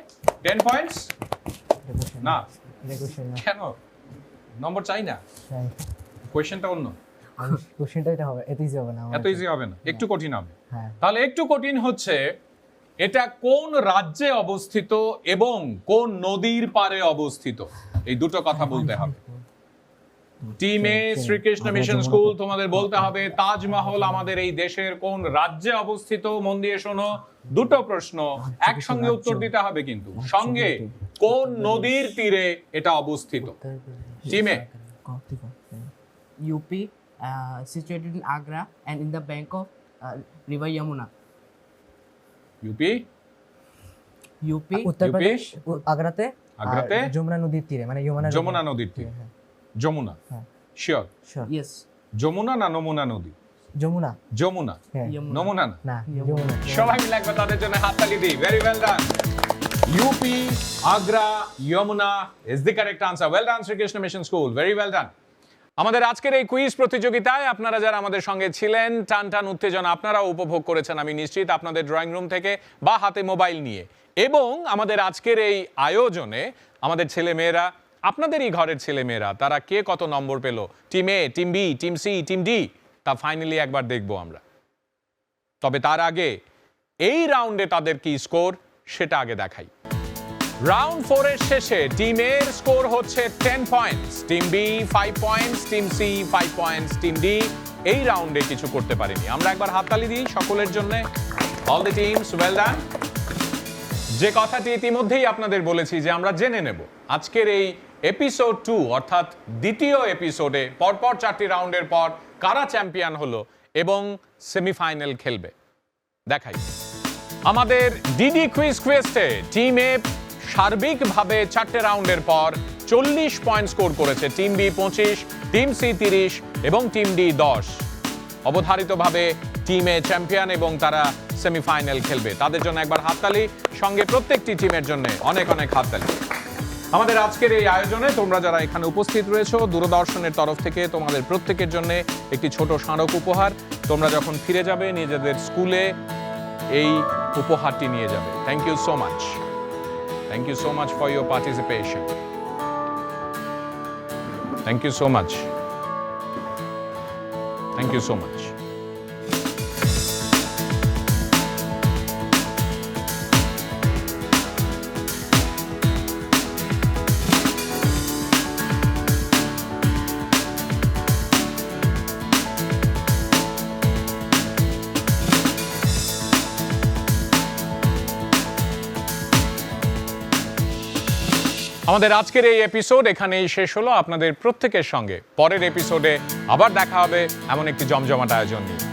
10 পয়েন্টস। না কেন নম্বর চাই না, কোশ্চেনটা অন্য। কোশ্চেনটা এটা হবে, এত ইজি হবে না। এত ইজি হবে না, একটু কঠিন হবে। হ্যাঁ। তাহলে একটু কঠিন হচ্ছে এটা কোন রাজ্যে অবস্থিত এবং কোন নদীর পাড়ে অবস্থিত, এই দুটো কথা বলতে হবে। টিমে শ্রীকৃষ্ণ মিশন স্কুল তোমাদের বলতে হবে তাজমহল আমাদের এই দেশের কোন রাজ্যে অবস্থিত। মন দিয়ে শোনো, দুটো প্রশ্ন একসঙ্গে উত্তর দিতে হবে, কিন্তু সঙ্গে কোন নদীর তীরে এটা অবস্থিত। টিমে UP, situated in Agra and in the bank of river Yamuna. UP, Uttar Pradesh, আগ্রাতে। আগ্রাতে যমুনা নদীর তীরে, মানে যমুনা নদীর তীরে। যমুনা শিওর? Yes. যমুনা না নমুনা নদী? যমুনা। যমুনা, নমুনা না? না, যমুনা। সবাই মিলে একবার তাদের জন্য হাততালি দিই। Very well done. UP, Agra, Yamuna is the correct answer. Well done Srikrishna mission school, very well done. আমাদের আজকের এই কুইজ প্রতিযোগিতায় আপনারা যারা আমাদের সঙ্গে ছিলেন, টান টান উত্তেজনা আপনারাও উপভোগ করেছেন আমি নিশ্চিত, আপনাদের ড্রয়িং রুম থেকে বা হাতে মোবাইল নিয়ে। এবং আমাদের আজকের এই আয়োজনে আমাদের ছেলেমেয়েরা, আপনাদেরই ঘরের ছেলেমেয়েরা, তারা কে কত নম্বর পেল, team A, team B, team C, team D, তা ফাইনালি একবার দেখব আমরা। তবে তার আগে এই রাউন্ডে তাদের কি স্কোর সেটা আগে দেখাই। রাউন্ড 4 এর শেষে টিম এর স্কোর হচ্ছে 10 points, team B 5 points, team C 5 points, team D এই রাউন্ডে কিছু করতে পারেনি। আমরা একবার হাততালি দিই সকলের জন্য। All the teams, well done. যে কথাটি ইতিমধ্যেই আপনাদের বলেছি যে আমরা জেনে নেব আজকের এই এপিসোড 2 অর্থাৎ দ্বিতীয় এপিসোডে পরপর 4টি রাউন্ডের পর কারা চ্যাম্পিয়ন হলো এবং সেমিফাইনাল খেলবে। দেখাই আমাদের ডিডি কুইজ কোয়েস্টে টিম এ সার্বিকভাবে 4টে রাউন্ডের পর 40 পয়েন্ট স্কোর করেছে, টিম বি 25, টিম সি 30 এবং টিম ডি 10। অবধারিতভাবে টিম এ চ্যাম্পিয়ন এবং তারা সেমিফাইনাল খেলবে। তাদের জন্য একবার হাততালি, সঙ্গে প্রত্যেকটি টিমের জন্য অনেক অনেক হাততালি। আমাদের আজকের এই আয়োজনে তোমরা যারা এখানে উপস্থিত রয়েছো, দূরদর্শনের তরফ থেকে তোমাদের প্রত্যেকের জন্য একটি ছোট স্মারক উপহার। তোমরা যখন ফিরে যাবে নিজেদের স্কুলে এই উপহারটি নিয়ে যাবে। Thank you so much. Thank you so much for your participation. Thank you so much. Thank you so much. আমাদের আজকের এই এপিসোড এখানেই শেষ হলো আপনাদের প্রত্যেকের সঙ্গে। পরের এপিসোডে আবার দেখা হবে এমন একটি জমজমাট আয়োজন নিয়ে।